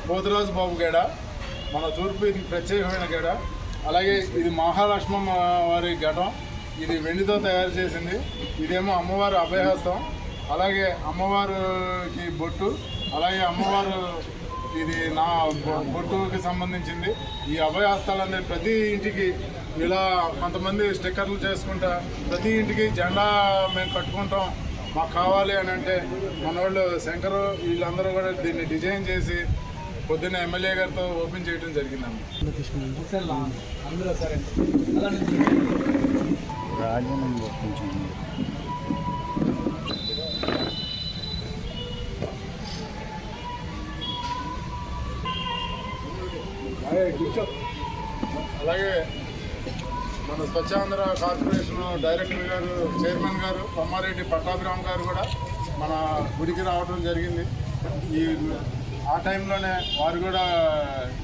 పోతురాజు బాబు గేడ మన తూర్పు ఇది ప్రత్యేకమైన గేడ. అలాగే ఇది మహాలక్ష్మమ్మ వారి ఘటం. ఇది వెండితో తయారు చేసింది. ఇదేమో అమ్మవారు అభయహస్తం. అలాగే అమ్మవారికి బొట్టు, అలాగే అమ్మవారు ఇది నా బొట్టుకి సంబంధించింది. ఈ అభయహస్తాలు అనేది ప్రతి ఇంటికి ఇలా కొంతమంది స్టిక్కర్లు చేసుకుంటా ప్రతి ఇంటికి జెండా మేము కట్టుకుంటాం మాకు కావాలి అని అంటే మనోళ్ళు శంకరు వీళ్ళందరూ కూడా దీన్ని డిజైన్ చేసి పొద్దున్న ఎమ్మెల్యే గారితో ఓపెన్ చేయడం జరిగిందండి. అలాగే మన స్వచ్ఛాంధ్ర కార్పొరేషన్ డైరెక్టర్ గారు, చైర్మన్ గారు కొమ్మారెడ్డి పట్టాభిరామ్ గారు కూడా మన గుడికి రావడం జరిగింది. ఆ టైంలోనే వారు కూడా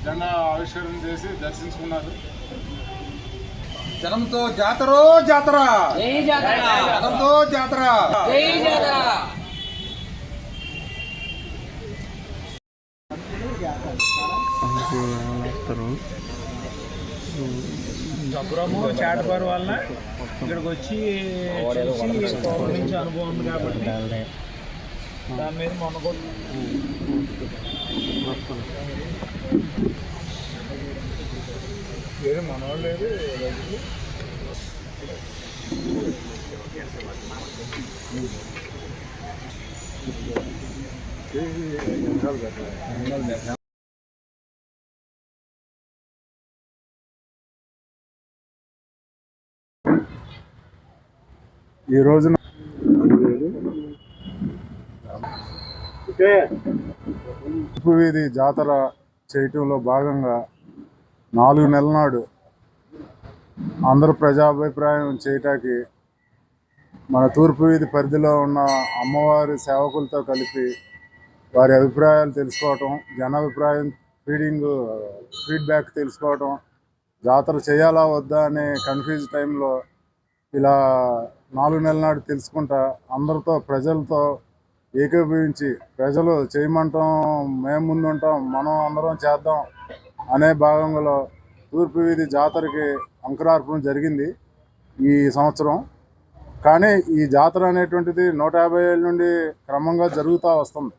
జెండా ఆవిష్కరణ చేసి దర్శించుకున్నారు. జనంతో జాతర జాతర, జనంతో జాతర. జబ్బురము చాటబారు వల్ల ఇక్కడికి వచ్చి చూసి నుంచి అనుభవం ఉంది కాబట్టి దాని మీద మొన్న వేరే మనవాళ్ళు లేదు. ఈ రోజున తూర్పు వీధి జాతర చేయటంలో భాగంగా 4 నెలల నాడు అందరూ ప్రజాభిప్రాయం చేయటానికి మన తూర్పు వీధి పరిధిలో ఉన్న అమ్మవారి సేవకులతో కలిపి వారి అభిప్రాయాలు తెలుసుకోవటం, జనాభిప్రాయం ఫీడ్బ్యాక్ తెలుసుకోవటం, జాతర చేయాలా వద్దా అనే కన్ఫ్యూజ్ టైంలో ఇలా 4 నెలల నాడు తెలుసుకుంటా అందరితో ప్రజలతో ఏకీభవించి ప్రజలు చేయమంటాం, మేము ముందుంటాం, మనం అందరం చేద్దాం అనే భాగంలో తూర్పు వీధి జాతరకి అంకురార్పణ జరిగింది ఈ సంవత్సరం. కానీ ఈ జాతర అనేటువంటిది 150 ఏళ్ళ నుండి క్రమంగా జరుగుతూ వస్తుంది.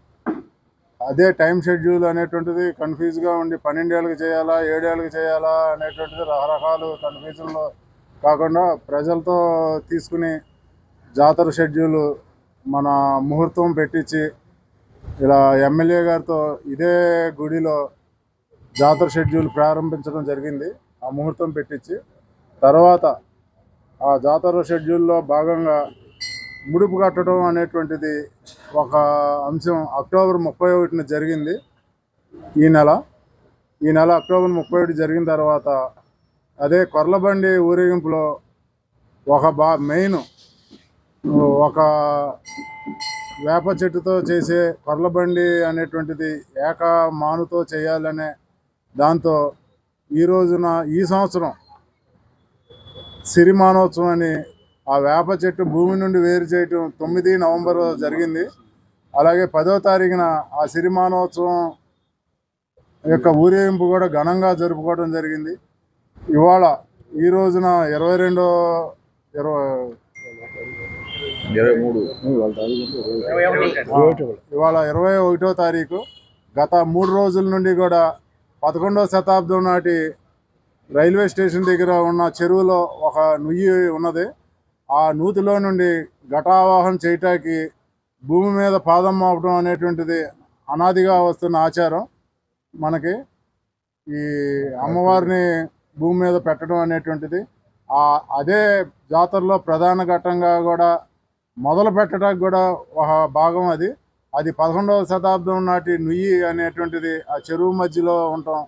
అదే టైం షెడ్యూల్ అనేటువంటిది కన్ఫ్యూజ్గా ఉండి 12 ఏళ్ళకి చేయాలా 7 ఏళ్ళకి చేయాలా అనేటువంటిది రకరకాలు కన్ఫ్యూజన్లో కాకుండా ప్రజలతో తీసుకుని జాతర షెడ్యూల్ మన ముహూర్తం పెట్టించి ఇలా ఎమ్మెల్యే గారితో ఇదే గుడిలో జాతర షెడ్యూల్ ప్రారంభించడం జరిగింది. ఆ ముహూర్తం పెట్టించి తర్వాత ఆ జాతర షెడ్యూల్లో భాగంగా ముడుపు కట్టడం అనేటువంటిది ఒక అంశం అక్టోబర్ 31న జరిగింది. ఈ నెల అక్టోబర్ 31 జరిగిన తర్వాత అదే కొర్లబండి ఊరేగింపులో ఒక మెయిన్ ఒక వేప చెట్టుతో చేసే కొర్లబండి అనేటువంటిది మానుతో చేయాలనే దాంతో ఈ సంవత్సరం సిరిమానోత్సవం అని ఆ వేప చెట్టు భూమి నుండి వేరు చేయటం 9 నవంబర్ జరిగింది. అలాగే 10వ తారీఖున ఆ సిరిమానోత్సవం యొక్క ఊరేగింపు కూడా ఘనంగా జరుపుకోవడం జరిగింది. ఇవాళ ఈ రోజున 21వ తారీఖు. గత 3 రోజుల నుండి కూడా 11వ శతాబ్దం నాటి రైల్వే స్టేషన్ దగ్గర ఉన్న చెరువులో ఒక నుయ్యి ఉన్నది. ఆ నూతిలో నుండి ఘటావాహన చేయటానికి భూమి మీద పాదం మోపడం అనేటువంటిది అనాదిగా వస్తున్న ఆచారం. మనకి ఈ అమ్మవారిని భూమి మీద పెట్టడం అనేటువంటిది అదే జాతరలో ప్రధాన ఘట్టంగా కూడా మొదలు పెట్టడానికి కూడా ఒక భాగం. అది 11వ శతాబ్దం నాటి నుయ్యి అనేటువంటిది ఆ చెరువు మధ్యలో ఉండటం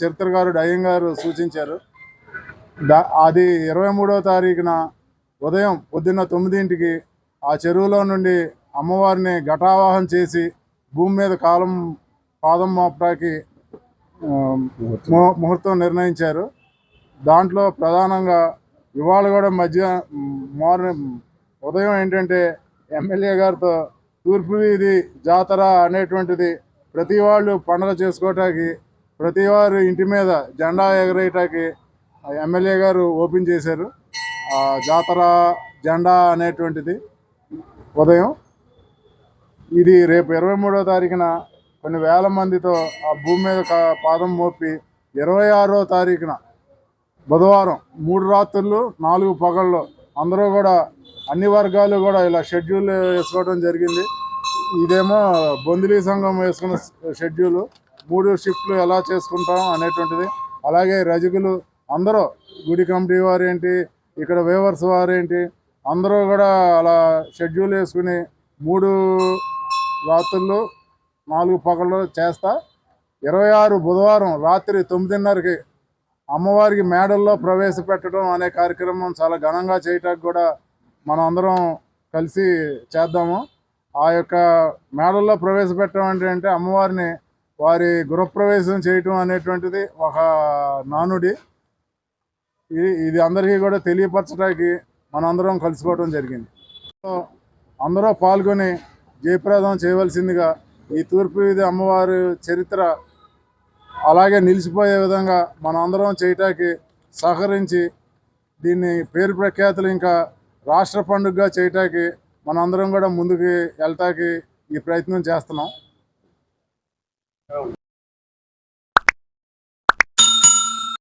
చరిత్రకారుడు అయ్యంగారు సూచించారు. అది 23వ తారీఖున ఉదయం పొద్దున్న 9ంటికి ఆ చెరువులో నుండి అమ్మవారిని ఘటావాహన చేసి భూమి మీద పాదం మోపడానికి ముహూర్తం నిర్ణయించారు. దాంట్లో ప్రధానంగా ఇవాళ కూడా ఉదయం ఏంటంటే ఎమ్మెల్యే గారితో తూర్పు వీధి జాతర అనేటువంటిది ప్రతి వాళ్ళు పండుగ చేసుకోవటానికి, ప్రతి వారు ఇంటి మీద జెండా ఎగరేయటానికి ఎమ్మెల్యే గారు ఓపెన్ చేశారు ఆ జాతర జెండా అనేటువంటిది ఉదయం. ఇది రేపు 23వ తారీఖున కొన్ని వేల మందితో ఆ భూమి మీద పాదం మోపి 26వ తారీఖున బుధవారం 3 రాత్రులు 4 పగళ్ళు అందరూ కూడా అన్ని వర్గాలు కూడా ఇలా షెడ్యూల్ వేసుకోవడం జరిగింది. ఇదేమో బొందిలీ సంఘం వేసుకున్న షెడ్యూలు 3 షిఫ్ట్లు ఎలా చేసుకుంటాం అనేటువంటిది. అలాగే రజకులు అందరూ గుడి కమిటీ వారేంటి, ఇక్కడ వేవర్స్ వారేంటి అందరూ కూడా అలా షెడ్యూల్ వేసుకుని 3 రాత్రులు 4 పగళ్ళు చేస్తా 26 బుధవారం రాత్రి 9:30కి అమ్మవారికి మేడల్లో ప్రవేశపెట్టడం అనే కార్యక్రమం చాలా ఘనంగా చేయటానికి కూడా మనం అందరం కలిసి చేద్దాము. ఆ యొక్క మేడల్లో ప్రవేశపెట్టడం అంటే అమ్మవారిని వారి గృహప్రవేశం చేయటం అనేటువంటిది ఒక నానుడి. ఇది అందరికీ కూడా తెలియపరచడానికి మనందరం కలుసుకోవడం జరిగింది. అందరూ పాల్గొని జయప్రదం చేయవలసిందిగా ఈ తూర్పు వీధి అమ్మవారి చరిత్ర అలాగే నిలిచిపోయే విధంగా మనం అందరం చేయటానికి సహకరించి దీన్ని పేరు ప్రఖ్యాతులు ఇంకా రాష్ట్ర పండుగగా చేయటానికి మనందరం కూడా ముందుకు వెళ్తాకి ఈ ప్రయత్నం చేస్తున్నాం.